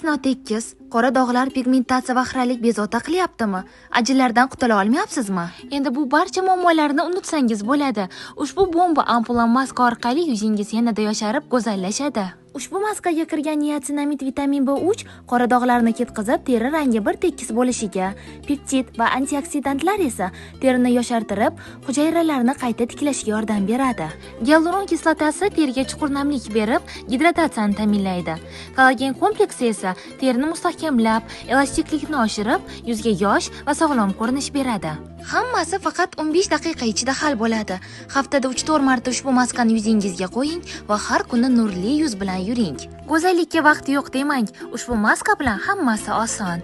Yuzingiz notekis, qora dog'lar, pigmentatsiya va xiralik bezovta qilyaptimi? Ajinlardan qutula olmayapsizmi? Endi bu barcha muammolarni unutsangiz bo'ladi. Ushbu bomba ampula maska orqali yuzingiz yanada yosharib, go'zallashadi. Ushbu maskaga kirgan niasinamid vitamin B3 qora dog'larni ketkizib, teri rangi bir tekis bo'lishiga, peptid va antioksidantlar esa terini yoshartirib, hujayralarni qayta tiklashiga yordam beradi. Gialuron kislotasi teriga chuqur namlik berib, gidratatsiyani ta'minlaydi. Kollagen kompleksi esa terini mustahkamlab, elastiklikni oshirib, yuzga yosh va sog'lom ko'rinish beradi. Hammasi faqat 15 daqiqa ichida hal bo'ladi. Haftada 3-4 marta ushbu maskani yuzingizga qo'ying va har kuni nurli yuz bilan yuring. Go'zallikka vaqt yo'q demang. Ushbu maska bilan hammasi oson.